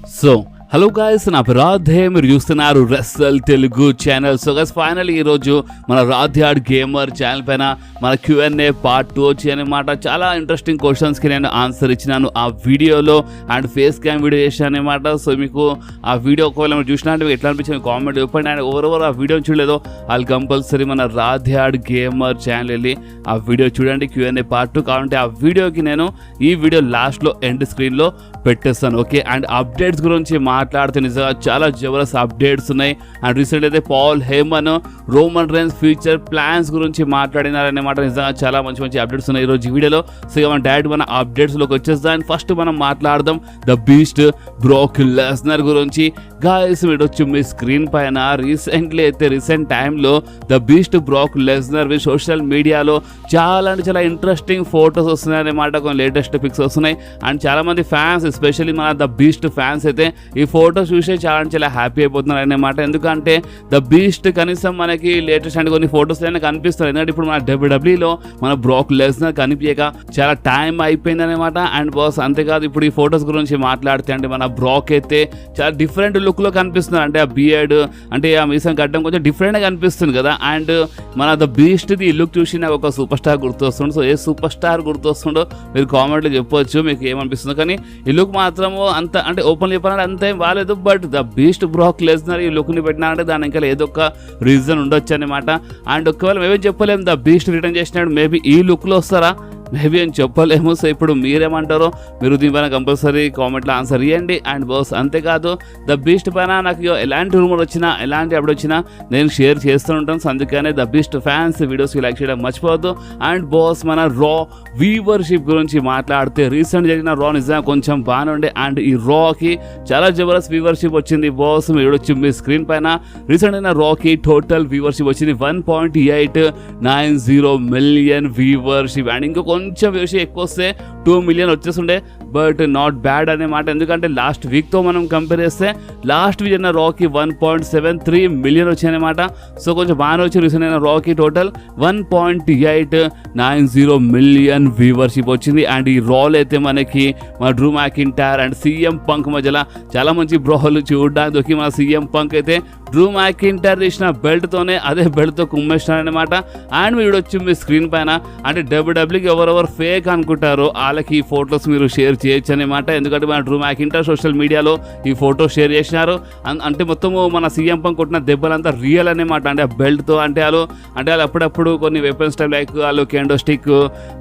Hello guys, నా పేరు రాధే. మీరు చూస్తున్నారు wrestle Telugu channel. So guys, finally ఈరోజు మన రాధ్యాడ్ గేమర్ ఛానల్ పైన మన Q&A పార్ట్ 2 వచ్చి అనమాట. చాలా ఇంట్రెస్టింగ్ క్వశ్చన్స్కి నేను ఆన్సర్ ఇచ్చినాను ఆ వీడియోలో, అండ్ ఫేస్ క్యామ్ వీడియో చేశాను అనమాట. సో మీకు ఆ వీడియో ఒకవేళ మీరు చూసినట్టు ఎట్లా అనిపించింది కామెంట్ చెప్పండి. అండ్ ఎవరెవరు ఆ వీడియో చూడలేదో వాళ్ళు కంపల్సరీ మన రాధ్యాడ్ గేమర్ ఛానల్ వెళ్ళి ఆ వీడియో చూడండి, Q&A పార్ట్ 2. కాబట్టి ఆ వీడియోకి నేను ఈ వీడియో లాస్ట్లో ఎండ్ స్క్రీన్లో పెట్టేస్తాను, ఓకే. అండ్ అప్డేట్స్ గురించి మాట్లాడితే నిజంగా చాలా జబర్దస్త్ అప్డేట్స్ ఉన్నాయి. అండ్ రీసెంట్ అయితే Paul Heyman Roman Reigns future plans గురించి మాట్లాడినారన్నమాట. నిజంగా చాలా మంచి అప్డేట్స్ ఉన్నాయి ఈరోజు ఈ వీడియోలో. సో ఇక మన డైరెక్ట్ మన అప్డేట్స్లోకి వచ్చేద్దాం. అండ్ ఫస్ట్ మనం మాట్లాడదాం ద బీస్ట్ బ్రాక్ లెస్నర్ గురించి. గాయస్, మీరు వచ్చి మీ స్క్రీన్ పైన రీసెంట్ టైంలో the beast Brock Lesnar social మీడియాలో చాలా అంటే చాలా ఇంట్రెస్టింగ్ ఫొటోస్ వస్తున్నాయి అన్నమాట. కొన్ని లేటెస్ట్ పిక్స్ వస్తున్నాయి. అండ్ చాలా మంది ఫ్యాన్స్, ఎస్పెషల్లీ మన ద బీస్ట్ ఫ్యాన్స్ అయితే ఈ ఫొటోస్ చూసే చాలా హ్యాపీ అయిపోతున్నారు అన్నమాట. ఎందుకంటే ద బీస్ట్ కనీసం మనకి లేటెస్ట్ అంటే కొన్ని ఫొటోస్ అయినా కనిపిస్తారు. ఎందుకంటే ఇప్పుడు మన WWEలో మన బ్రాక్ లెస్నర్ కనిపించక చాలా టైం అయిపోయింది అనమాట. అండ్ బాస్, అంతేకాదు ఇప్పుడు ఈ ఫొటోస్ గురించి మాట్లాడితే అంటే మన బ్రాక్ అయితే చాలా డిఫరెంట్ లుక్లో కనిపిస్తున్నారు. అంటే ఆ బియర్డ్ అంటే ఆ మీసం గడ్డం కొంచెం డిఫరెంట్గా కనిపిస్తుంది కదా. అండ్ మన ద బీస్ట్ది ఈ లుక్ చూసి నాకు ఒక సూపర్ స్టార్ గుర్తొస్తుండు. సో ఏ సూపర్ స్టార్ గుర్తొస్తుండో మీరు కామెంట్లో చెప్పవచ్చు, మీకు ఏమనిపిస్తుందో. కానీ ఈ లుక్ మాత్రము అంత అంటే ఓపెన్ చెప్పాలంటే అంత ఏం బాగాలేదు. But the beast Brock Lesnar ఈ లుక్ని పెట్టినారంటే దాని ఇంకా ఏదో ఒక రీజన్ ఉండొచ్చు అనమాట. అండ్ ఒకవేళ మేమేం చెప్పలేము ద బీస్ట్ రిటర్న్ చేసినాడు, మేబీ ఈ లుక్లో వస్తారా మేబీ అని చెప్పలేము. సో ఇప్పుడు మీరేమంటారో మీరు దీనిపైన కంపల్సరీ కామెంట్లో ఆన్సర్ ఇవ్వండి. అండ్ బాస్, అంతేకాదు ద బీస్ట్ పైన నాకు ఎలాంటి రూమర్ వచ్చినా ఎలాంటి అప్డేట్ వచ్చినా నేను షేర్ చేస్తూ ఉంటాను. సో అందుకనే ద బీస్ట్ ఫ్యాన్స్ వీడియోస్కి లైక్ చేయడం మర్చిపోవద్దు. అండ్ బాస్, మన రా వ్యూవర్షిప్ గురించి మాట్లాడితే రీసెంట్ జరిగిన రా నిజంగా కొంచెం బాగానే ఉండే. అండ్ ఈ రాకి చాలా జబర్దస్త్ వ్యూవర్షిప్ వచ్చింది బాస్. మీరు వచ్చి మీ స్క్రీన్ పైన రీసెంట్ అయిన రాకి టోటల్ వ్యూవర్షిప్ వచ్చింది 1.890 మిలియన్ వ్యూవర్షిప్. అండ్ ఇంకా కొంచెం వ్యూవర్షిప్ ఎక్కువ వస్తే 2 మిలియన్ వచ్చేస్తుండే. బట్ నాట్ బ్యాడ్ అన్నమాట. ఎందుకంటే లాస్ట్ వీక్తో మనం కంపేర్ చేస్తే లాస్ట్ వీక్ అయిన రాకి 1.73 మిలియన్ వచ్చాయన్నమాట. సో కొంచెం బాగానే వచ్చి రీసెంట్ అయిన రాకి టోటల్ 1.890 మిలియన్ వ్యూవర్షిప్ వచ్చింది. అండ్ ఈ రాల్ అయితే మనకి మన Drew McIntyre and CM punk మధ్యలో చాలా మంచి బ్రోహలు చూడడానికి మన CM పంక్ అయితే డ్రూ మ్యాకింటైర్ చేసిన బెల్ట్తోనే అదే బెల్ట్తో కుమ్మేసినారనమాట. అండ్ మీరు వచ్చి మీ స్క్రీన్ పైన అంటే WWEకి ఎవరెవరు ఫేక్ అనుకుంటారో వాళ్ళకి ఈ ఫొటోస్ మీరు షేర్ చేయొచ్చు అనమాట. ఎందుకంటే మన డ్రూ మ్యాకింటైర్ సోషల్ మీడియాలో ఈ ఫోటో షేర్ చేసినారు. అంటే మొత్తము మన CM పంక్ కొట్టిన దెబ్బలంతా రియల్ అనమాట. అంటే ఆ బెల్ట్తో అంటే వాళ్ళు అప్పుడప్పుడు కొన్ని వెపన్స్ టైప్ లైక్ వాళ్ళు కెండో స్టిక్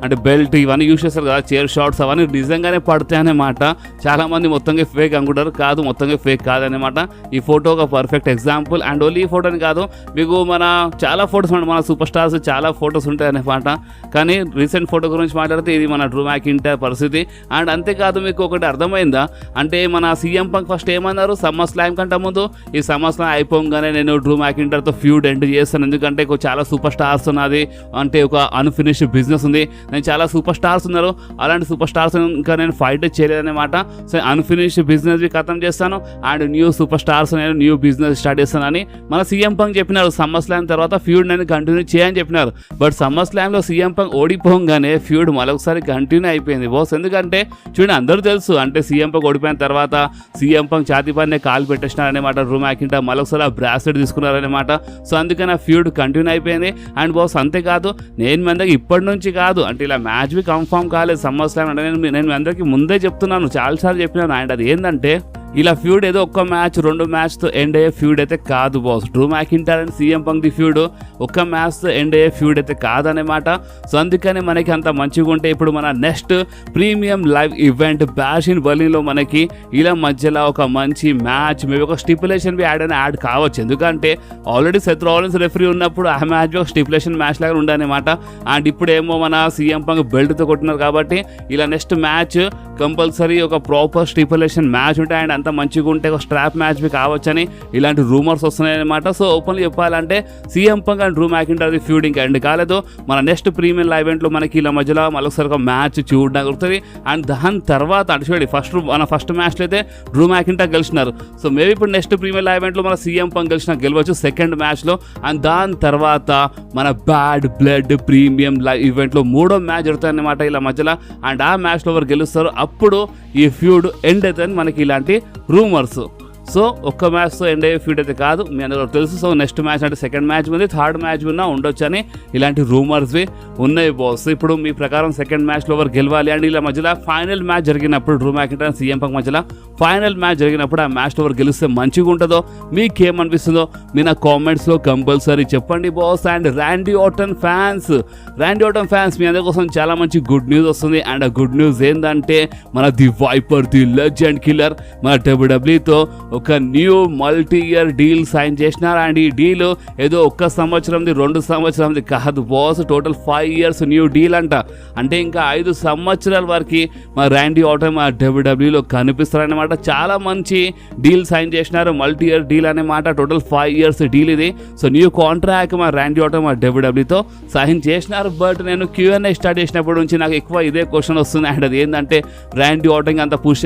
అంటే బెల్ట్ ఇవన్నీ యూస్ చేస్తారు కదా, చైర్ షాట్స్ అవన్నీ నిజంగానే పడతాయి అన్నమాట. చాలామంది మొత్తంగా ఫేక్ అనుకుంటారు, కాదు మొత్తంగా ఫేక్ కాదనమాట. ఈ ఫోటో ఒక పర్ఫెక్ట్ ఎగ్జాంపుల్. అండ్ ఓన్లీ ఈ ఫోటోని కాదు, మీకు మన చాలా ఫొటోస్ మన సూపర్ స్టార్స్ చాలా ఫొటోస్ ఉంటాయి అనమాట. కానీ రీసెంట్ ఫోటో గురించి మాట్లాడితే ఇది మన డ్రూ మ్యాకింటైర్ పరిస్థితి. అండ్ అంతేకాదు, మీకు ఒకటి అర్థమైందా అంటే మన CM పంక్ ఫస్ట్ ఏమన్నారు సమ్మర్ స్లామ్ కంటే ముందు, ఈ సమ్మర్ స్లామ్ అయిపోగానే నేను డ్రూ మ్యాకింటైర్తో ఫ్యూడ్ ఎండ్ చేస్తాను. ఎందుకంటే చాలా సూపర్ స్టార్స్ ఉన్నది, అంటే ఒక అన్ఫినిష్డ్ బిజినెస్ ఉంది, నేను చాలా సూపర్ స్టార్స్ ఉన్నారు, అలాంటి సూపర్ స్టార్స్ ఇంకా నేను ఫైట్ చేయలేదన్నమాట. సో అన్ఫినిష్డ్ బిజినెస్ ఖతం చేస్తాను అండ్ న్యూ సూపర్ స్టార్స్ నేను న్యూ బిజినెస్ స్టార్ట్ చేస్తానని మన CM పంక్ చెప్పినారు. సమ్మర్ స్లామ్ తర్వాత ఫ్యూడ్ నేను కంటిన్యూ చేయని చెప్పినారు. బట్ సమ్మర్ స్లామ్లో CM పంక్ ఓడిపోగానే ఫ్యూడ్ మరొకసారి కంటిన్యూ అయిపోయింది బాస్. ఎందుకంటే చూడండి, అందరూ తెలుసు అంటే CM పంక్ ఓడిపోయిన తర్వాత CM పంక్ ఛాతీ పైన కాలు పెట్టేసినారనమాట. డ్రూ మ్యాకింటైర్ మరొకసారి ఆ బ్రాస్లెట్ తీసుకున్నారనమాట. సో అందుకని ఆ ఫ్యూడ్ కంటిన్యూ అయిపోయింది. అండ్ బాస్, అంతేకాదు నేను మీ అందరికి ఇప్పటి నుంచి కాదు అంటే ఇలా మ్యాచ్ బి కన్ఫర్మ్ కాలేదు సమ్మర్ స్లామ్ అంటే నేను మీ అందరికీ ముందే చెప్తున్నాను, చాలాసార్లు చెప్పినాను. అండ్ అది ఏంటంటే ఇలా ఫ్యూడ్ ఏదో ఒక్క మ్యాచ్ 2 మ్యాచ్తో ఎండ్ అయ్యే ఫ్యూడ్ అయితే కాదు boss. Drew McIntyre and CM punk the feud ఒక్క మ్యాచ్తో ఎండ్ అయ్యే ఫ్యూడ్ అయితే కాదనమాట. సో అందుకని మనకి అంత మంచిగా ఉంటే ఇప్పుడు మన next premium live event bash in బర్లిన్లో మనకి ఇలా మధ్యలో ఒక మంచి మ్యాచ్ మేబీ ఒక స్టిపులేషన్ బి యాడ్ కావచ్చు. ఎందుకంటే ఆల్రెడీ సెత్ రాలిన్స్ రెఫరీ ఉన్నప్పుడు ఆ మ్యాచ్ ఒక స్టిపులేషన్ మ్యాచ్ లాగా ఉండనమాట. అండ్ ఇప్పుడేమో మన CM పంక్ బెల్ట్తో కొట్టినారు కాబట్టి ఇలా నెక్స్ట్ మ్యాచ్ కంపల్సరీ ఒక ప్రాపర్ స్టిపులేషన్ మ్యాచ్ ఉంటాయి. అండ్ అంత మంచిగా ఉంటే ఒక స్ట్రాప్ మ్యాచ్ బి కావచ్చని ఇలాంటి రూమర్స్ వస్తున్నాయి అనమాట. సో ఓపెన్లీ చెప్పాలంటే CM punk and Drew McIntyre feud ఇంకా ఎండ్ కాలేదు. మన నెక్స్ట్ ప్రీమియం లైవ్ ఈవెంట్లో మనకి ఇలా మధ్యలో మరొకసారి ఒక మ్యాచ్ చూడడానికి దొరుకుతుంది. అండ్ దాని తర్వాత అటు చూడండి ఫస్ట్ మ్యాచ్లో అయితే డ్రూ మ్యాకింటైర్ గెలిచినారు. సో మేబీ ఇప్పుడు నెక్స్ట్ ప్రీమియం లైవ్ ఈవెంట్లో మన CM పంక్ గెలవచ్చు సెకండ్ మ్యాచ్లో. అండ్ దాని తర్వాత మన బ్యాడ్ బ్లడ్ ప్రీమియం లైవ్ ఈవెంట్లో 3వ మ్యాచ్ జరుగుతుంది అనమాట ఇలా మధ్యలో. అండ్ ఆ మ్యాచ్లో ఎవరు గెలుస్తారు అప్పుడు ఈ ఫ్యూడ్ ఎండ్ అవుతుందని మనకి ఇలాంటి రూమర్స్. సో ఒక్క మ్యాచ్తో ఎండ్ అయ్యే ఫీడ్ అయితే కాదు, మీ అందరూ తెలుసు. సో నెక్స్ట్ మ్యాచ్ అంటే సెకండ్ మ్యాచ్ ఉంది, థర్డ్ మ్యాచ్ ఉన్నా ఉండొచ్చు అని ఇలాంటి రూమర్స్వి ఉన్నాయి బాస్. ఇప్పుడు మీ ప్రకారం సెకండ్ మ్యాచ్లో ఎవరు గెలవాలి అండ్ ఇలా మధ్యలో ఫైనల్ మ్యాచ్ జరిగినప్పుడు డ్రూ మ్యాకింటైర్ సీఎం పంక్ మధ్యలో ఫైనల్ మ్యాచ్ జరిగినప్పుడు ఆ మ్యాచ్లో ఎవరు గెలిస్తే మంచిగా ఉంటుందో, మీకేమనిపిస్తుందో మీ నా కామెంట్స్లో కంపల్సరీ చెప్పండి boss. And Randy Orton fans మీ అందరి కోసం చాలా మంచి గుడ్ న్యూస్ వస్తుంది. అండ్ ఆ గుడ్ న్యూస్ ఏంటంటే మన the viper, the legend killer మన డబ్ల్యూడబ్ల్యూతో ఒక new multi year deal sign చేసినారు. అండ్ ఈ డీల్ ఏదో 1 సంవత్సరంది 2 సంవత్సరంది కాదు boss, total 5 years new deal అంట. అంటే ఇంకా 5 సంవత్సరాల వరకు మా ర్యాండీ ఆర్టన్ మా డబ్ల్యూడబ్ల్యూలో కనిపిస్తారన్నమాట. చాలా మంచి డీల్ సైన్ చేసినారు, మల్టీ ఇయర్ డీల్ అనే మాట. టోటల్ 5 years డీల్ ఇది. సో న్యూ కాంట్రాక్ట్ మా ర్యాండీ ఆర్టన్ మా డబ్ల్యూడబ్ల్యూతో సైన్ చేసినారు. బట్ నేను Q&A స్టార్ట్ చేసినప్పటి నుంచి నాకు ఎక్కువ ఇదే క్వశ్చన్ వస్తుంది. అండ్ అది ఏంటంటే ర్యాండీ ఆర్టన్ అంత పుష్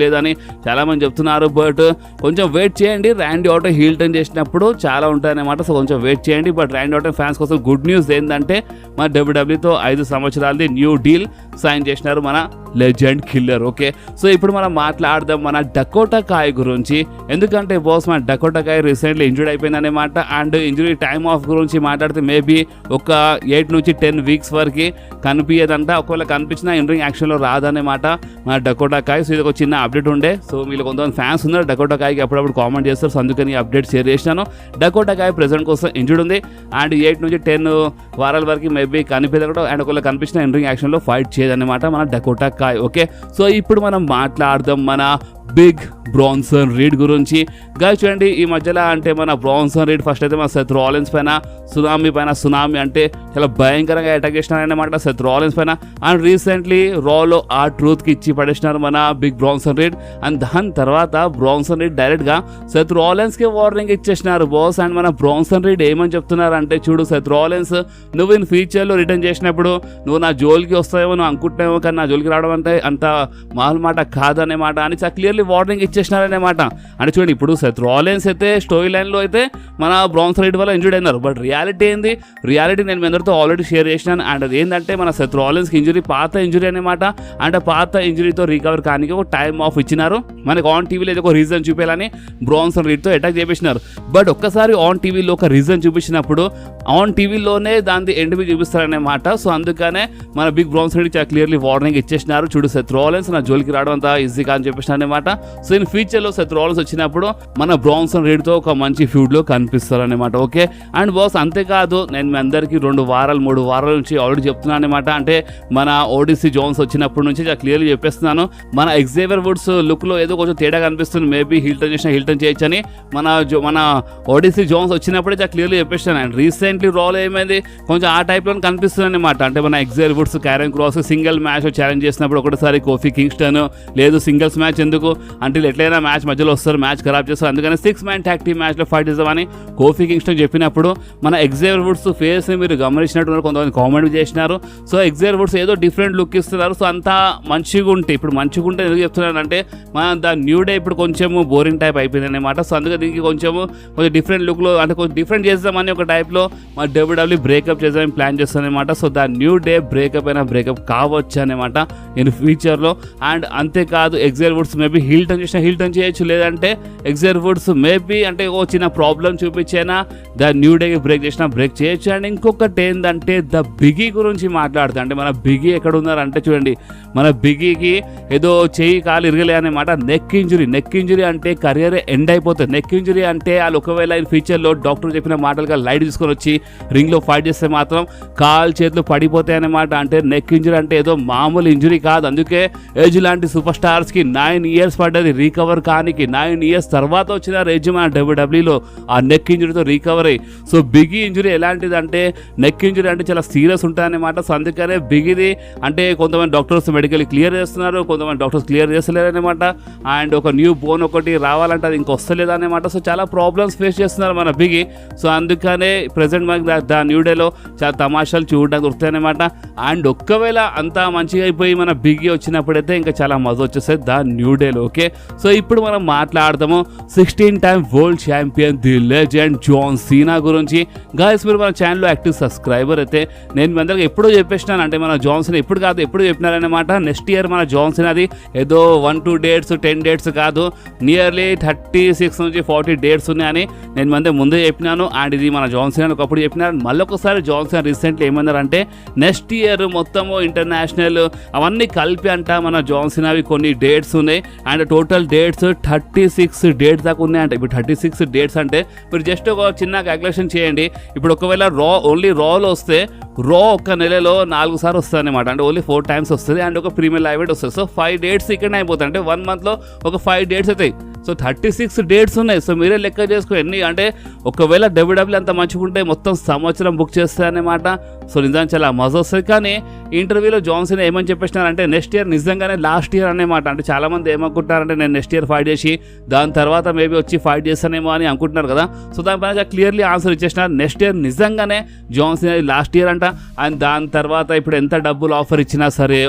లేదు అని చాలామంది చెప్తున్నారు. బట్ కొంచెం వెయిట్ చేయండి, ర్యాండీ ఆర్టన్ హీల్ టర్న్ చేసినప్పుడు చాలా ఉంటాయన్నమాట. సో కొంచెం వెయిట్ చేయండి. బట్ ర్యాండీ ఆర్టన్ ఫ్యాన్స్ కోసం గుడ్ న్యూస్ ఏంటంటే మన డబ్ల్యూడబ్ల్యూతో 5 సంవత్సరాలది న్యూ డీల్ సైన్ చేసినారు మన లెజెండ్ కిల్లర్. ఓకే, సో ఇప్పుడు మనం మాట్లాడదాం మన డకోటా కాయ్ గురించి. ఎందుకంటే బాస్ మన డకోటా కాయ్ రీసెంట్లీ ఇంజూర్డ్ అయిపోయిందన్నమాట. అండ్ ఇంజురీ టైమ్ ఆఫ్ గురించి మాట్లాడితే మేబీ ఒక 8 నుంచి 10 weeks వరకు కనిపించదంట. ఒకవేళ కనిపించినా ఇన్ రింగ్ యాక్షన్లో రాదన్నమాట మన డకోటా కాయ్. సో ఇది ఒక చిన్న అప్డేట్ ఉండే. సో వీళ్ళు కొంతమంది ఫ్యాన్స్ ఉన్నారు డకోటా కాయ్కి, అప్పుడప్పుడు కామెంట్ చేస్తారు. సో అందుకని అప్డేట్ షేర్ చేసినాను. డకోటా కాయ్ ప్రెజెంట్ కోసం ఇంజూర్డ్ ఉంది. అండ్ 8 నుంచి 10 వారాల వరకు మేబీ కనిపించదు. అండ్ ఒకవేళ కనిపించిన ఇన్ రింగ్ యాక్షన్లో ఫైట్ చేయదన్నమాట మన డకోటా కాయ్. ఓకే, సో ఇప్పుడు మనం మాట్లాడదాం మన బిగ్ బ్రాన్సన్ రీడ్ గురించి. గాయస్ చూడండి, ఈ మధ్యలో అంటే మన బ్రాన్సన్ రీడ్ ఫస్ట్ అయితే మన సెత్ రాలిన్స్ పైన సునామీ అంటే చాలా భయంకరంగా అటాక్ చేసినారన్నమాట సెత్ రాలిన్స్ పైన. అండ్ రీసెంట్లీ రాలో ఆ ట్రూత్కి ఇచ్చి పడేసినారు మన బిగ్ బ్రాన్సన్ రీడ్. అండ్ దాని తర్వాత బ్రాన్సన్ రీడ్ డైరెక్ట్గా సెత్ రాలిన్స్కి వార్నింగ్ ఇచ్చేసినారు బాస్. అండ్ మన బ్రాన్సన్ రీడ్ ఏమని చెప్తున్నారు అంటే, చూడు సెత్ రాలిన్స్, నువ్వు ఇన్ ఫ్యూచర్లో రిటర్న్ చేసినప్పుడు నువ్వు నా జోలికి వస్తావేమో నువ్వు అనుకుంటున్నావు, కానీ నా జోలికి రావడం అంటే అంత మామూలు మాట కాదనే మాట అని చాలా క్లియర్లీ వార్నింగ్ ఇచ్చేసినారనేమాట. అంటే చూడండి, ఇప్పుడు సెత్ రాలిన్స్ అయితే స్టోరీ లైన్లో అయితే మన బ్రాన్సన్ రీడ్ వల్ల ఇంజూర్డ్ అయినారు. బట్ రియాలిటీ ఏంది? రియాలిటీ నేను మీ అందరితో ఆల్రెడీ షేర్ చేసినాను. అండ్ అది ఏంటంటే మన సెత్ రాలిన్స్కి ఇంజురీ పాత ఇంజురీ అనమాట. అంటే పాత ఇంజురీతో రికవర్ కానీ ఒక టైం ఆఫ్ ఇచ్చినారు. మనకు ఆన్ టీవీలో ఏదో ఒక రీజన్ చూపించాలని బ్రాన్సన్ రీడ్తో అటాక్ చేపించినారు. బట్ ఒక్కసారి ఆన్ టీవీలో ఒక రీజన్ చూపించినప్పుడు ఆన్ టీవీలోనే దాని ఎండ్ మీద చూపిస్తారనమాట. సో అందుకనే మన బిగ్ బ్రాన్సన్ రీడ్ చాలా క్లియర్లీ వార్నింగ్ ఇచ్చేసినారు. చూడు సెత్ రాలిన్స్ నా జోలికి రావడం అంత ఈజీ కాదని చెప్పేసిన అనమాట. సో ఇన్ ఫ్యూచర్లో సెత్ రాలిన్స్ వచ్చినప్పుడు మన బ్రాన్సన్ రీడ్తో ఒక మంచి ఫ్యూడ్లో కనిపిస్తారు అనమాట. ఓకే, అండ్ బాస్ అంతేకాదు, నేను మీ అందరికీ 2 వారాలు 3 వారాల నుంచి ఆల్రెడీ చెప్తున్నాను అనమాట. అంటే మన ఓడిసి జోన్స్ వచ్చినప్పటి నుంచి చాలా క్లియర్లీ చెప్పేస్తున్నాను. మన ఎగ్జేవియర్ వుడ్స్ లుక్లో ఏదో కొంచెం తేడా కనిపిస్తుంది. మేబీ హీల్ టర్న్ చేసిన హీల్ టర్న్ చేయొచ్చని మన ఓడిసి జోన్స్ వచ్చినప్పుడే చాలా క్లియర్లీ చెప్పేస్తాను. అండ్ రీసెంట్లీ రాలో ఏమైంది, కొంచెం ఆ టైప్లో కనిపిస్తుంది అనమాట. అంటే మన Xavier Woods Karen cross single match challenge చేసినప్పుడు ఒకటిసారి కోఫీ కింగ్స్టన్ లేదు సింగిల్స్ మ్యాచ్ ఎందుకు అంటే ఎట్లయినా మ్యాచ్ మధ్యలో వస్తారు, మ్యాచ్ ఖరాబ్ చేస్తారు, అందుకని 6-man ట్యాగ్ టీమ్ మ్యాచ్లో ఫైట్ చేద్దామని కోఫీ కింగ్స్టన్ చెప్పినప్పుడు మన ఎగ్జేవియర్ వుడ్స్ ఫేస్ని మీరు గమనించినట్టు కొంతమంది కామెంట్ చేసినారు. సో ఎగ్జేవియర్ వుడ్స్ ఏదో డిఫరెంట్ లుక్ ఇస్తున్నారు. సో అంతా మంచిగా ఉంటే ఇప్పుడు మంచిగా ఉంటే ఎందుకు చెప్తున్నానంటే మన ద న్యూ డే ఇప్పుడు కొంచెం బోరింగ్ టైప్ అయిపోయింది అనమాట. సో అందుకే దీనికి కొంచెం డిఫరెంట్ లుక్లో అంటే కొంచెం డిఫరెంట్ చేద్దామని ఒక టైప్లో మన డబ్ల్యూడబ్ల్యూ బ్రేకప్ చేద్దామని ప్లాన్ చేస్తానమాట. So the new day breakup అయినా బ్రేకప్ కావచ్చు అనమాట ఇన్ ఫ్యూచర్లో. అండ్ అంతేకాదు Xavier Woods maybe heel turn చేసిన హీల్ టర్న్ చేయొచ్చు, లేదంటే ఎగ్జేవియర్ వుడ్స్ మేబీ అంటే ఓ చిన్న ప్రాబ్లం చూపించేనా ద న్యూ డేకి బ్రేక్ చేసినా బ్రేక్ చేయొచ్చు. అండ్ ఇంకొకటి ఏంటంటే ద బిగీ గురించి మాట్లాడుతా. అంటే మన బిగీ ఎక్కడ ఉన్నారంటే చూడండి, మన బిగీకి ఏదో చెయ్యి కాలు ఇరగలే అనమాట. నెక్ ఇంజురీ అంటే కెరియర్ ఎండ్ అయిపోతుంది. నెక్ ఇంజురీ అంటే వాళ్ళు ఒకవేళ ఇన్ ఫ్యూచర్లో డాక్టర్ చెప్పిన మాటలుగా లైట్ తీసుకొని వచ్చి రింగ్లో ఫైట్ చేస్తే మాత్రం కాలు చేతులు పడిపోతాయి అనమాట. అంటే నెక్ ఇంజురీ అంటే ఏదో మామూలు ఇంజురీ కాదు. అందుకే ఏజ్ లాంటి సూపర్ స్టార్స్కి 9 years పడ్డది రికవర్ కానికి. 9 years తర్వాత వచ్చిన రేజ్ మన డబ్ల్యూడబ్ల్యూలో ఆ నెక్ ఇంజురీతో రికవర్ అయ్యి. సో బిగీ ఇంజురీ ఎలాంటిది అంటే నెక్ ఇంజురీ అంటే చాలా సీరియస్ ఉంటాయన్నమాట. సో అందుకనే బిగీది అంటే కొంతమంది డాక్టర్స్ మెడికల్ క్లియర్ చేస్తున్నారు, కొంతమంది డాక్టర్స్ క్లియర్ చేస్తలేరు అనమాట. అండ్ ఒక న్యూ బోన్ ఒకటి రావాలంటే అది ఇంకొస్తలేదు అనమాట. సో చాలా ప్రాబ్లమ్స్ ఫేస్ చేస్తున్నారు మన బిగీ. సో అందుకనే ప్రజెంట్ మనకి ద న్యూ డేలో చాలా తమాషాలు చూడడానికి దొరుకుతాయి అనమాట. అండ్ ఒక్కవేళ అంతా మంచిగా అయిపోయి మన బిగీ వచ్చినప్పుడైతే ఇంకా చాలా మజా వచ్చేస్తుంది ద న్యూ డేలో. ఓకే. సో ఇప్పుడు మనం మాట్లాడదాము 16 time world champion the legend John Cena గురించి. గాయస్ మీరు మన ఛానల్లో యాక్టివ్ సబ్స్క్రైబర్ అయితే నేను మీ అందరికి ఎప్పుడూ చెప్పేసినాను, అంటే మన జాన్ సీనా ఎప్పుడు కాదు ఎప్పుడు చెప్పినారనమాట. నెక్స్ట్ ఇయర్ మన జాన్ సీనా అది ఏదో 1-2 డేట్స్ 10 డేట్స్ కాదు, నియర్లీ 36 నుంచి 40 డేట్స్ ఉన్నాయని నేను ముందే చెప్పినాను. అండ్ ఇది మన జాన్ సీనా ఒకప్పుడు చెప్పినారు. మళ్ళీ ఒకసారి జాన్ సీనా రీసెంట్లీ ఏమన్నారంటే నెక్స్ట్ ఇయర్ మొత్తము ఇంటర్నేషనల్ అవన్నీ కలిపి అంట మన జాన్ సీనావి కొన్ని డేట్స్ ఉన్నాయి. అండ్ టోటల్ డేట్స్ 36 డేట్స్ దాకా ఉన్నాయంట. ఇప్పుడు 36 డేట్స్ అంటే మీరు జస్ట్ ఒక చిన్న క్యాల్కులేషన్ చేయండి. ఇప్పుడు ఒకవేళ ఓన్లీ రాలో వస్తే ఒక్క నెలలో 4 సార్లు వస్తుంది అనమాట, అంటే ఓన్లీ 4 టైమ్స్ వస్తుంది. అండ్ ఒక ప్రీమియర్ లైవ్ ఈవెంట్ వస్తుంది. సో 5 డేట్స్ ఇక్కడనే అయిపోతాయి, అంటే 1 మంత్లో ఒక 5 డేట్స్ అవుతాయి. సో 36 డేట్స్ ఉన్నాయి. సో మీరే లెక్క చేసుకో ఎన్ని, అంటే ఒకవేళ డబ్ల్యూడబ్ల్యూ అంత మంచిగా ఉంటే మొత్తం సంవత్సరం బుక్ చేస్తారనమాట. సో నిజంగా చాలా మజా వస్తుంది. కానీ ఇంటర్వ్యూలో జాన్ సీనా ఏమని చెప్పేసినారంటే నెక్స్ట్ ఇయర్ నిజంగానే లాస్ట్ ఇయర్ అన్నమాట. అంటే చాలామంది ఏమనుకుంటారంటే నేను నెక్స్ట్ ఇయర్ ఫైట్ చేసి దాని తర్వాత మేబీ వచ్చి ఫైట్ చేస్తానేమో అని అనుకుంటున్నారు కదా. సో దానిపైన క్లియర్లీ ఆన్సర్ ఇచ్చేసినారు. నెక్స్ట్ ఇయర్ నిజంగానే జాన్ సీనా లాస్ట్ ఇయర్ అంట. అండ్ దాని తర్వాత ఇప్పుడు ఎంత డబ్బులు ఆఫర్ ఇచ్చినా సరే,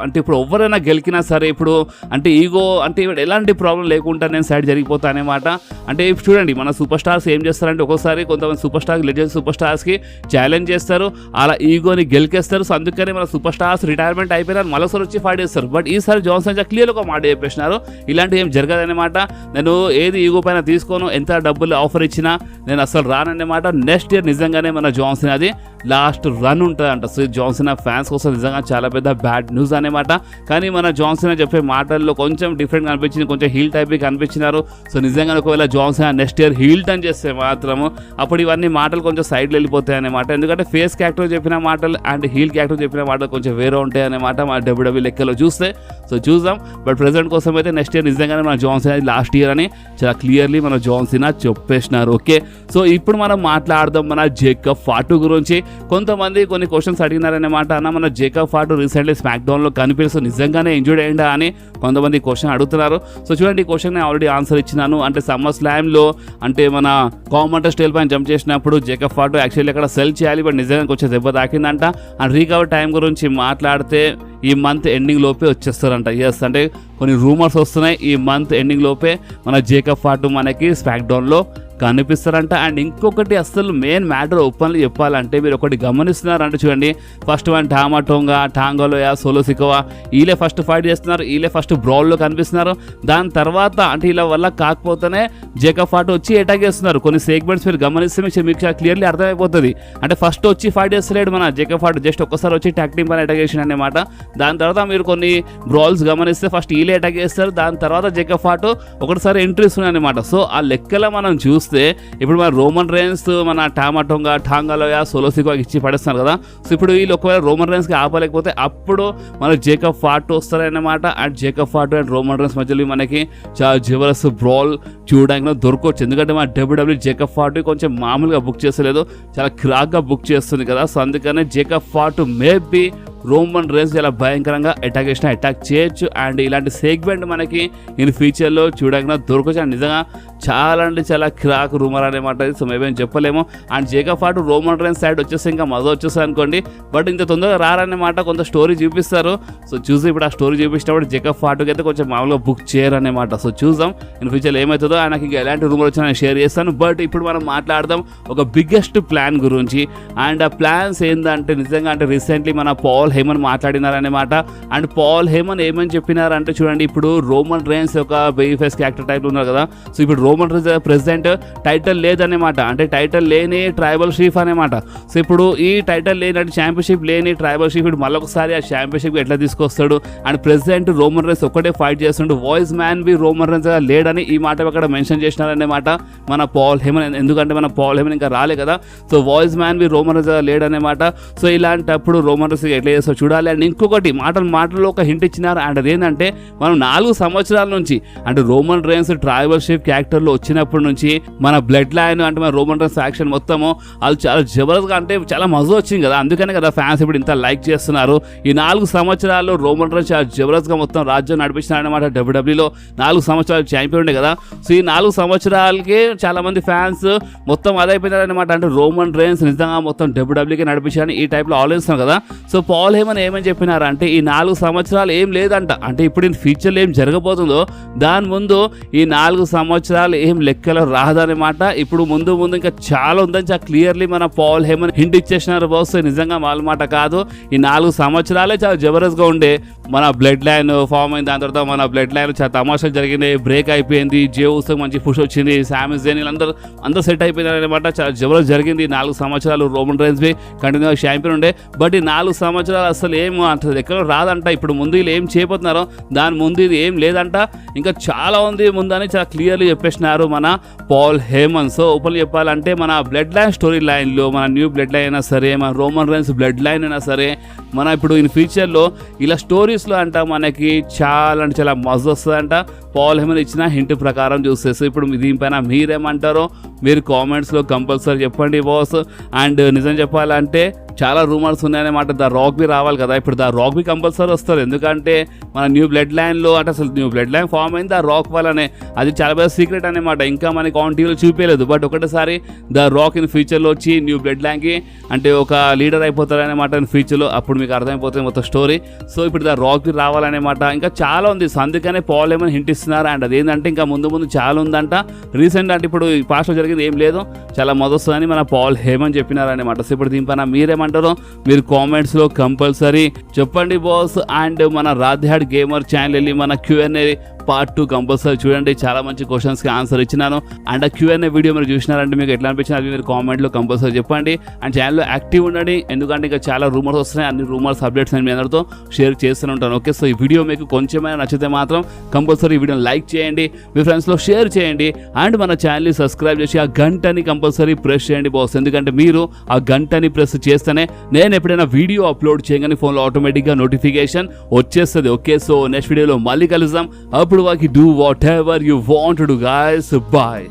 అంటే ఇప్పుడు ఎవరైనా గెలికినా సరే, ఇప్పుడు అంటే ఈగో అంటే ఇప్పుడు ఎలాంటి ప్రాబ్లం లేకుండా నేను సైడ్ జరిగిపోతా అనమాట. అంటే చూడండి మన సూపర్ స్టార్స్ ఏం చేస్తారంటే ఒక్కోసారి కొంతమంది సూపర్ స్టార్స్ లెజెండ్ సూపర్ స్టార్స్కి ఛాలెంజ్ చేస్తారు, అలా ఈగోని గెలికేస్తారు. సో అందుకని మన సూపర్ స్టార్స్ రిటైర్మెంట్ అయిపోయినారు, మళ్ళీసారి వచ్చి ఫైట్ చేస్తారు. బట్ ఈసారి జాన్ సీనా క్లియర్ ఒక మాట చెప్పేసినారు, ఇలాంటివి ఏం జరగదన్నమాట. నేను ఏది ఈగో పైన తీసుకోను, ఎంత డబ్బులు ఆఫర్ ఇచ్చినా నేను అసలు రానన్నమాట. నెక్స్ట్ ఇయర్ నిజంగానే మన జాన్ సీనాది లాస్ట్ రన్ ఉంటుందంట. సో జాన్ సీనా ఫ్యాన్స్ కోసం నిజంగా చాలా పెద్ద బ్యాడ్ న్యూస్ అనమాట. కానీ మన జాన్ సీనా చెప్పే మాటల్లో కొంచెం డిఫరెంట్ కనిపించింది, కొంచెం హీల్ టైప్గా కనిపించినారు. సో నిజంగా ఒకవేళ John Cena next year heel turn చేస్తే మాత్రము అప్పుడు ఇవన్నీ మాటలు కొంచెం సైడ్లో వెళ్ళిపోతాయి అనమాట. ఎందుకంటే ఫేస్ క్యారెక్టర్ చెప్పిన మాటలు అండ్ హీల్ క్యారెక్టర్ చెప్పిన మాటలు కొంచెం వేరే ఉంటాయి అనమాట మా డబ్ల్యూడబ్ల్యూ లెక్కలో చూస్తే. సో చూద్దాం. బట్ ప్రెజెంట్ కోసం అయితే నెక్స్ట్ ఇయర్ నిజంగానే మన జాన్ సీనా లాస్ట్ ఇయర్ అని చాలా క్లియర్లీ మన జాన్ సీనా చెప్పేసినారు. ఓకే. సో ఇప్పుడు మనం మాట్లాడదాం మన జేకబ్ ఫాటు గురించి. కొంతమంది కొన్ని క్వశ్చన్స్ అడిగినారనమాట. అన్న మన జేకబ్ ఫాటు రీసెంట్లీ స్మాక్ డౌన్లో కనిపిస్తూ నిజంగానే ఇంజూర్డ్ అయ్యిందా అని కొంతమంది క్వశ్చన్ అడుగుతున్నారు. సో చూడండి ఈ క్వశ్చన్ నేను ఆల్రెడీ ఆన్సర్ ఇచ్చినాను. అంటే సమ్మర్ స్లామ్లో అంటే మన కామెంటర్ స్టైల్ పైన జంప్ చేసినప్పుడు జేకబ్ ఫాటు యాక్చువల్లీ అక్కడ సెల్ చేయాలి, బట్ నిజంగా కొంచెం దెబ్బ తాకిందంట. అండ్ రీకవర్ టైం గురించి మాట్లాడితే ఈ మంత్ ఎండింగ్ లోపే వచ్చేస్తారంట. ఎస్, అంటే కొన్ని రూమర్స్ వస్తున్నాయి ఈ మంత్ ఎండింగ్ లోపే మన జేకబ్ ఫాటు మనకి స్మాక్ డౌన్లో కనిపిస్తారంట. అండ్ ఇంకొకటి అసలు మెయిన్ మ్యాటర్ ఓపెన్లీ చెప్పాలంటే మీరు ఒకటి గమనిస్తున్నారంటే చూడండి, ఫస్ట్ వన్ టామాటోంగా, టాంగోలోయా, సోలో సికోవా వీళ్ళే ఫస్ట్ ఫైట్ చేస్తున్నారు, వీళ్ళే ఫస్ట్ బ్రాల్లో కనిపిస్తున్నారు. దాని తర్వాత అంటే ఇలా వల్ల కాకపోతేనే జేకబ్ ఫాటు వచ్చి అటాక్ చేస్తున్నారు. కొన్ని సెగ్మెంట్స్ మీరు గమనిస్తే మీకు క్లియర్లీ అర్థమైపోతుంది. అంటే ఫస్ట్ వచ్చి ఫైట్ చేస్తలేడు మన జేకబ్ ఫాటు, జస్ట్ ఒక్కసారి వచ్చి ట్యాగ్ టీమ్ పైన అటాక్ చేసిన అనమాట. దాని తర్వాత మీరు కొన్ని బ్రాల్స్ గమనిస్తే ఫస్ట్ వీళ్ళే అటాక్ చేస్తారు, దాని తర్వాత జేకబ్ ఫాటు ఒకటిసారి ఎంట్రీస్ ఉన్నాయి అనమాట. సో ఆ లెక్కలో మనం చూస్తే ఇప్పుడు మన రోమన్ రేన్స్ మన టామాటోంగా, టాంగాలోయా, సోలో సికోవా ఇచ్చి పడేస్తున్నారు కదా. సో ఇప్పుడు వీళ్ళు ఒకవేళ రోమన్ రేన్స్కి ఆపలేకపోతే అప్పుడు మన జేకబ్ ఫాటు వస్తారన్నమాట. And Jacob Fatu and Roman Reigns మధ్యలో మనకి చాలా జబర్దస్త్ బ్రాల్ చూడడానికి దొరకవచ్చు. ఎందుకంటే మన డబ్ల్యూడబ్ల్యూ జేకబ్ ఫాటు కొంచెం మామూలుగా బుక్ చేస్తలేదు, చాలా క్రాక్గా బుక్ చేస్తుంది కదా. సో అందుకనే Jacob Fatu maybe Roman rains చాలా భయంకరంగా అటాక్ చేసినా అటాక్ చేయొచ్చు. అండ్ ఇలాంటి సెగ్మెంట్ మనకి ఇన్ ఫ్యూచర్లో చూడడానికి దొరకవచ్చు. అండ్ నిజంగా చాలా అంటే చాలా క్రాక్ రూమర్ అనమాట. సో మేబీ చెప్పలేము. And Jacob Fatu Roman rains side వచ్చేస్తే ఇంకా మజా వచ్చేస్తుంది అనుకోండి, బట్ ఇంత తొందరగా రారన్నమాట. కొంత స్టోరీ చూపిస్తారు. సో చూసి ఇప్పుడు ఆ స్టోరీ చూపించినప్పుడు జేకబ్ ఫాటుకి అయితే కొంచెం మామూలుగా బుక్ చేయరన్నమాట. సో చూద్దాం ఇన్ ఫ్యూచర్లో ఏమవుతుందో. ఆయనకి ఇంకా ఎలాంటి రూమర్ వచ్చినా నేను షేర్ చేస్తాను. బట్ ఇప్పుడు మనం మాట్లాడదాం ఒక బిగ్గెస్ట్ ప్లాన్ గురించి. అండ్ ఆ ప్లాన్స్ ఏంటంటే నిజంగా అంటే రీసెంట్లీ మన పాల్ హేమన్ మాట్లాడినారన్నమాట. అండ్ పాల్ హేమన్ ఏమని చెప్పినారంటే చూడండి, ఇప్పుడు రోమన్ రేన్స్ ఒక బేబీ ఫేస్ క్యారెక్టర్ టైప్లో ఉన్నారు కదా. సో ఇప్పుడు రోమన్ రేన్స్ ప్రెసిడెంట్ టైటిల్ లేదన్నమాట, అంటే టైటిల్ లేని ట్రైబల్ చీఫ్ అనమాట. సో ఇప్పుడు ఈ టైటిల్ లేని అంటే ఛాంపియన్షిప్ లేని ట్రైబల్ చీఫ్ ఇప్పుడు మళ్ళొకసారి ఆ ఛాంపియన్షిప్ ఎట్లా తీసుకొస్తాడు. అండ్ ప్రెసిడెంట్ రోమన్ రేన్స్ ఒక్కటే ఫైట్ చేస్తుండు, wise man be Roman Reigns లేడని ఈ మాట అక్కడ మెన్షన్ చేసినారన్నమాట మన పాల్ హేమన్. ఎందుకంటే మన పాల్ హేమన్ ఇంకా రాలే కదా. So wise man be Roman Reigns లేడన్నమాట. సో ఇలాంటప్పుడు రోమన్ రేన్స్ ఎట్లా చేస్తారో చూడాలి. అండ్ ఇంకొకటి మాటల్లో ఒక హింట్ ఇచ్చినారు. అండ్ అదేంటంటే మనం 4 సంవత్సరాల నుంచి అంటే Roman rains tribal ship character క్యారెక్టర్లు వచ్చినప్పటి నుంచి మన బ్లడ్ లైన్ అంటే మన రోమన్ రైన్స్ యాక్షన్ మొత్తము అది చాలా జబర్దస్త్గా అంటే చాలా మజా వచ్చింది కదా, అందుకనే కదా ఫ్యాన్స్ ఇప్పుడు ఇంత లైక్ చేస్తున్నారు. ఈ 4 సంవత్సరాల్లో రోమన్ రైన్స్ చాలా జబర్దస్త్గా మొత్తం రాజ్యం నడిపించినారనమాట. డబ్ల్యూడబ్ల్యూలో 4 సంవత్సరాలు ఛాంపియన్ ఉండే కదా. సో ఈ 4 సంవత్సరాలకి చాలా మంది ఫ్యాన్స్ మొత్తం అదైపోయినారనమాట. అంటే రోమన్ రైన్స్ నిజంగా మొత్తం డబ్ల్యూడబ్ల్యూకి నడిపించారని ఈ టైప్లో ఆలోచిస్తున్నాం కదా. సో పాల్ హేమన్ ఏమని చెప్పినారంటే ఈ 4 సంవత్సరాలు ఏం లేదంట, అంటే ఇప్పుడు ఫ్యూచర్లో ఏం జరగబోతుందో దాని ముందు ఈ 4 సంవత్సరాలు ఏం లెక్కలో రాదనమాట. ఇప్పుడు ముందు ఇంకా చాలా ఉందని చాలా క్లియర్లీ మన పాల్ హేమన్ హింట్ ఇచ్చేసినారు బాస్. నిజంగా వాళ్ళ మాట కాదు, ఈ 4 సంవత్సరాలే చాలా జబర్దస్త్గా ఉండే. మన బ్లడ్ లైన్ ఫామ్ అయింది, దాని తర్వాత మన బ్లడ్ లైన్ చాలా తమాషాలు జరిగింది, బ్రేక్ అయిపోయింది, జేవుస్ మంచి పుష్ వచ్చింది, శామిస్ జైన్ అందరూ సెట్ అయిపోయినారు అనమాట. చాలా జబర్దస్త్ జరిగింది. 4 సంవత్సరాలు రోమన్ రైన్స్ బి కంటిన్యూగా ఛాంపియన్ ఉండే. బట్ ఈ 4 సంవత్సరాలు అసలు ఏం అంత ఎక్కడ రాదంట. ఇప్పుడు ముందు వీళ్ళు ఏం చేయబోతున్నారో దాని ముందు ఇది ఏం లేదంట, ఇంకా చాలా ఉంది ముందని చాలా క్లియర్లీ చెప్పేసినారు మన పాల్ హేమన్. సో ఓపెన్లీ చెప్పాలంటే మన బ్లడ్ లైన్ స్టోరీ లైన్లో మన న్యూ బ్లడ్ లైన్ అయినా సరే, మన రోమన్ రైన్స్ బ్లడ్ లైన్ అయినా సరే, మన ఇప్పుడు ఇన్ ఫ్యూచర్లో ఇలా స్టోరీస్లో అంట మనకి చాలా అంటే చాలా మజా వస్తుందంట పాల్ హేమన్ ఇచ్చిన హింట్ ప్రకారం చూసేసి. ఇప్పుడు దీనిపైన మీరేమంటారో మీరు కామెంట్స్లో కంపల్సరీ చెప్పండి బాస్. అండ్ నిజం చెప్పాలంటే చాలా రూమర్స్ ఉన్నాయన్నమాట, ద రాక్ బి రావాలి కదా. ఇప్పుడు ద రాక్ బి కంపల్సరీ వస్తారు, ఎందుకంటే మన న్యూ బ్లడ్ లైన్లో అంటే అసలు న్యూ బ్లడ్ లైన్ ఫామ్ అయింది ద రాక్ వల్లనే. అది చాలా పెద్ద సీక్రెట్ అనమాట, ఇంకా మనకి ఆన్ టీవీలో చూపించలేదు. బట్ ఒకటేసారి ద రాక్ ఇన్ ఫ్యూచర్లో వచ్చి న్యూ బ్లడ్ లైన్కి అంటే ఒక లీడర్ అయిపోతారనమాట ఇన్ ఫ్యూచర్లో. అప్పుడు మీకు అర్థమైపోతుంది మొత్తం స్టోరీ. సో ఇప్పుడు ద రాక్ బి రావాలన్నమాట, ఇంకా చాలా ఉంది. సో అందుకనే పాల్ హేమన్ హింట్ ఇస్తున్నారు. అండ్ అదేంటంటే ఇంకా ముందు చాలా ఉందంట. రీసెంట్ అంటే ఇప్పుడు పాస్ట్లో జరిగింది ఏం లేదు, చాలా మొదొస్తుందని మన పాల్ హేమన్ చెప్పినారనమాట. సో ఇప్పుడు దీనిపైన మీరేమంటారో మీరు కామెంట్స్లో కంపల్సరీ చెప్పండి బాస్. అండ్ మన రాధ్యాడ్ గేమర్ ఛానల్ వెళ్ళి మన Q&A పార్ట్ 2 కంపల్సరీ చూడండి, చాలా మంచి క్వశ్చన్స్కి ఆన్సర్ ఇచ్చినాను. అండ్ ఆ Q&A వీడియో మీరు చూసినారంటే మీకు ఎట్లా అనిపించింది అవి మీరు కామెంట్లో కంపల్సరీ చెప్పండి. అండ్ ఛానల్లో యాక్టివ్ ఉండండి, ఎందుకంటే ఇంకా చాలా రూమర్స్ వస్తున్నాయి. అన్ని రూమర్స్ అప్డేట్స్ నేను మీ అందరితో షేర్ చేస్తూనే ఉంటాను. ఓకే, సో ఈ వీడియో మీకు కొంచెమైనా నచ్చితే మాత్రం కంపల్సరీ ఈ వీడియోని లైక్ చేయండి, మీ ఫ్రెండ్స్లో షేర్ చేయండి. అండ్ మన ఛానల్ని సబ్స్క్రైబ్ చేసి ఆ గంటని కంపల్సరీ ప్రెస్ చేయండి బాస్, ఎందుకంటే మీరు ఆ గంటని ప్రెస్ చేస్తేనే నేను ఎప్పుడైనా వీడియో అప్లోడ్ చేయగానే ఫోన్లో ఆటోమేటిక్గా నోటిఫికేషన్ వచ్చేస్తుంది. ఓకే, సో నెక్స్ట్ వీడియోలో మళ్ళీ కలుద్దాం. అప్పుడు వాకి do whatever you want to do guys. Bye.